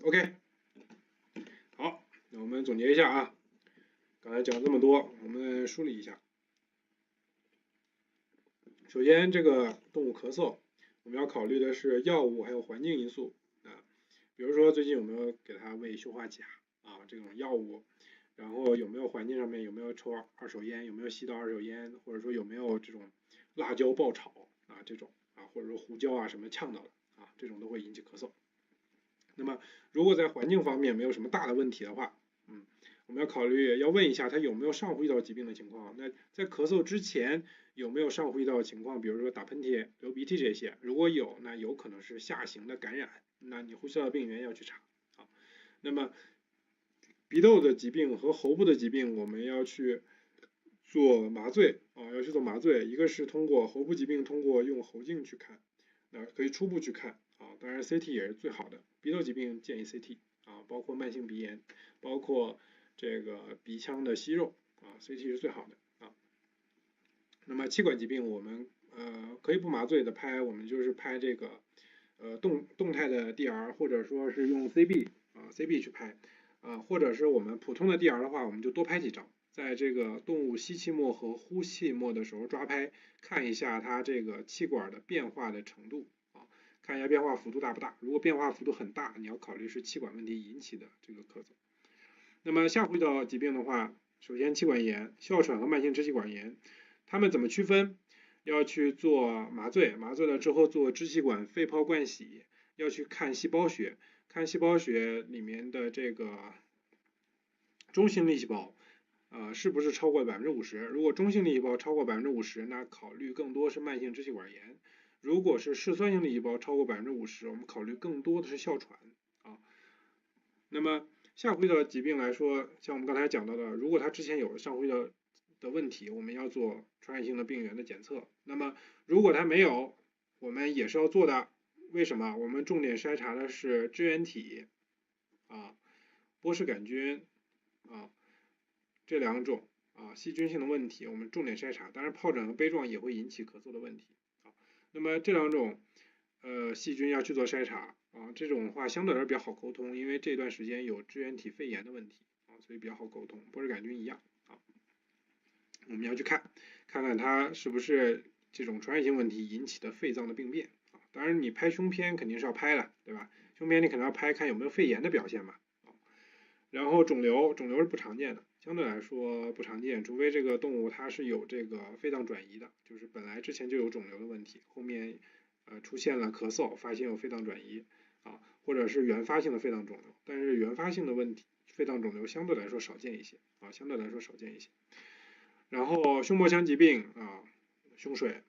OK， 好，那我们总结一下啊，刚才讲这么多，我们梳理一下。首先，这个动物咳嗽，我们要考虑的是药物还有环境因素啊，比如说最近有没有给它喂溴化钾啊这种药物，然后有没有环境上面有没有抽二手烟，有没有吸到二手烟，或者说有没有这种辣椒爆炒啊这种啊，或者说胡椒啊什么呛到了啊，这种都会引起咳嗽。那么如果在环境方面没有什么大的问题的话，我们要考虑要问一下他有没有上呼吸道疾病的情况。那在咳嗽之前有没有上呼吸道的情况，比如说打喷嚏、流鼻涕这些，如果有，那有可能是下行的感染，那你呼吸道病原要去查啊。那么鼻窦的疾病和喉部的疾病，我们要去做麻醉啊，要去做麻醉。一个是通过喉部疾病，通过用喉镜去看，那可以初步去看啊，当然 CT 也是最好的。鼻窦疾病建议 CT 啊，包括慢性鼻炎，包括这个鼻腔的息肉啊 ，CT 是最好的啊。那么气管疾病我们可以不麻醉的拍，我们就是拍这个动态的 DR， 或者说是用 CB 啊 CB 去拍啊，或者是我们普通的 DR 的话，我们就多拍几张，在这个动物吸气末和呼气末的时候抓拍，看一下它这个气管的变化的程度啊，看一下变化幅度大不大。如果变化幅度很大，你要考虑是气管问题引起的这个咳嗽。那么下呼吸道疾病的话，首先气管炎、哮喘和慢性支气管炎，它们怎么区分？要去做麻醉，麻醉了之后做支气管肺泡灌洗，要去看细胞学，看细胞学里面的这个中性粒细胞，是不是超过50%？如果中性粒细胞超过50%，那考虑更多是慢性支气管炎；如果是嗜酸性粒细胞超过50%，我们考虑更多的是哮喘啊。那么下呼吸道疾病来说，像我们刚才讲到的，如果他之前有上呼吸道的问题，我们要做传染性的病原的检测。那么如果他没有，我们也是要做的。为什么？我们重点筛查的是支原体啊、波氏杆菌啊这两种啊细菌性的问题，我们重点筛查。当然，疱疹和杯状也会引起咳嗽的问题啊。那么这两种细菌要去做筛查啊，这种的话相对来说比较好沟通，因为这段时间有支原体肺炎的问题啊，所以比较好沟通。波氏杆菌一样啊，我们要去看看它是不是这种传染性问题引起的肺脏的病变啊。当然，你拍胸片肯定是要拍的，对吧？胸片你肯定要拍看有没有肺炎的表现嘛。然后肿瘤是不常见的，相对来说不常见，除非这个动物它是有这个肺脏转移的，就是本来之前就有肿瘤的问题，后面出现了咳嗽，发现有肺脏转移啊，或者是原发性的肺脏肿瘤，但是原发性的问题肺脏肿瘤相对来说少见一些啊，相对来说少见一些。然后胸膜腔疾病啊，胸水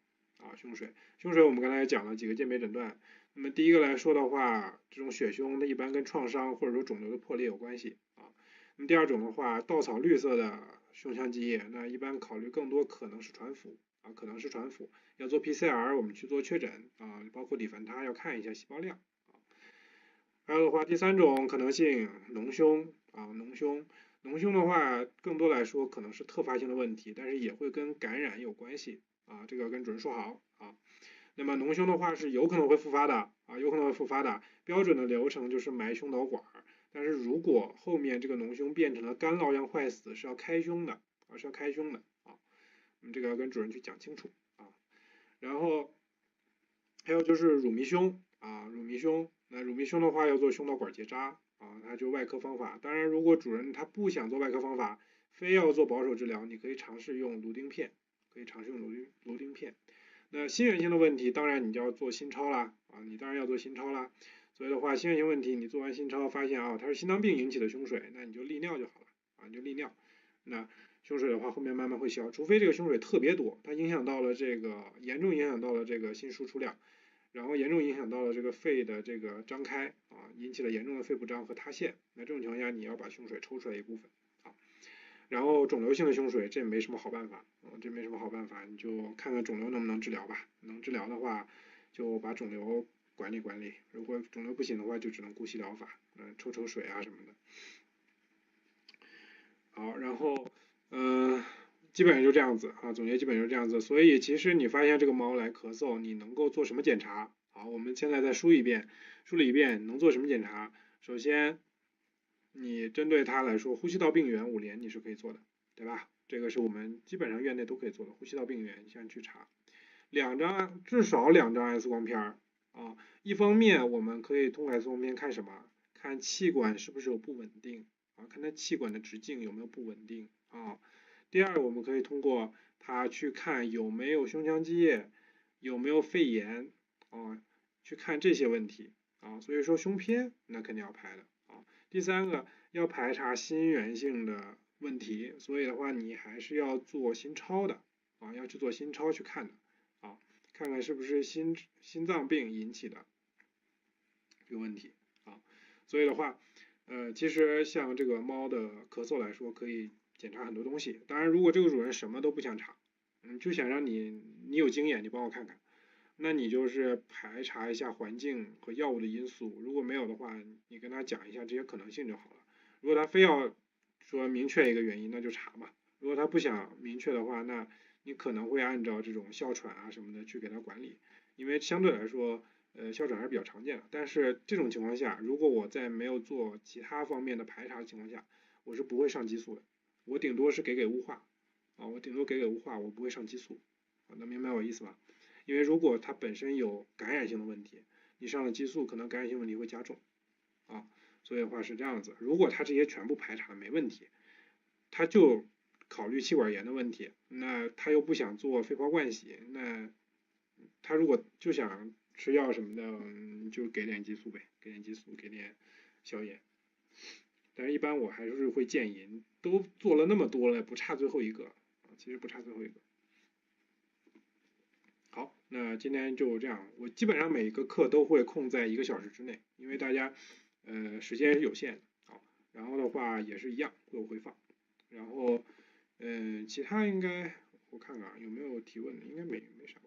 我们刚才讲了几个鉴别诊断。那么第一个来说的话，这种血胸它一般跟创伤或者说肿瘤的破裂有关系啊。那么第二种的话，稻草绿色的胸腔积液，那一般考虑更多可能是传腹啊，可能是传腹，要做 PCR 我们去做确诊啊，包括底凡他要看一下细胞量啊。还有的话，第三种可能性脓胸啊，脓胸的话，更多来说可能是特发性的问题，但是也会跟感染有关系啊，这个跟主任说好啊。那么脓胸的话是有可能会复发的啊，有可能会复发的。标准的流程就是埋胸导管，但是如果后面这个脓胸变成了干酪样坏死，是要开胸的啊，是要开胸的啊。我们这个要跟主任去讲清楚啊。然后还有就是乳糜胸啊，乳糜胸的话要做胸导管结扎啊，它就外科方法。当然，如果主任他不想做外科方法，非要做保守治疗，你可以尝试用颅钉片，颅钉片。那心源性的问题，当然你就要做心超啦啊，你当然要做心超啦。所以的话，心源性问题你做完心超发现啊，它是心脏病引起的胸水，那你就利尿就好了啊，你就利尿。那胸水的话后面慢慢会消，除非这个胸水特别多，它影响到了这个严重影响到了这个心输出量，然后严重影响到了这个肺的这个张开啊，引起了严重的肺部张和塌陷。那这种情况下你要把胸水抽出来一部分啊。然后肿瘤性的胸水这没什么好办法，这没什么好办法，你就看看肿瘤能不能治疗吧。能治疗的话，就把肿瘤管理管理；如果肿瘤不行的话，就只能姑息疗法，抽水啊什么的。好，然后基本上就这样子啊，总结基本就是这样子。所以其实你发现这个猫来咳嗽，你能够做什么检查？好，我们现在再梳理一遍，能做什么检查？首先你针对它来说，呼吸道病原5联你是可以做的，对吧？这个是我们基本上院内都可以做的，呼吸道病原你先去查至少2张 X 光片啊。一方面我们可以通过 X 光片看什么？看气管是不是有不稳定啊，看它气管的直径有没有不稳定啊。第二，我们可以通过它去看有没有胸腔积液，有没有肺炎啊，去看这些问题啊。所以说胸片那肯定要排的啊。第三个要排查心源性的问题，所以的话你还是要做心超的啊，要去做心超去看的啊，看看是不是心脏病引起的这个问题啊。所以的话，其实像这个猫的咳嗽来说，可以检查很多东西。当然，如果这个主人什么都不想查，就想让你有经验，你帮我看看，那你就是排查一下环境和药物的因素。如果没有的话，你跟他讲一下这些可能性就好了。如果他非要说明确一个原因，那就查嘛。如果他不想明确的话，那你可能会按照这种哮喘啊什么的去给他管理，因为相对来说，哮喘还是比较常见的。但是这种情况下，如果我在没有做其他方面的排查的情况下，我是不会上激素的，我顶多是给雾化啊，我顶多给雾化，我不会上激素啊，能明白我意思吧？因为如果它本身有感染性的问题，你上了激素，可能感染性问题会加重啊。所以的话是这样子，如果他这些全部排查没问题，他就考虑气管炎的问题，那他又不想做肺泡灌洗，那他如果就想吃药什么的，就给点激素呗，给点激素，给点消炎。但是一般我还是会建议，都做了那么多了，不差最后一个，其实不差最后一个。好，那今天就这样，我基本上每个课都会控在1个小时之内，因为大家时间是有限的。好，然后的话也是一样会有回放，然后其他应该我看看有没有提问的，应该没啥。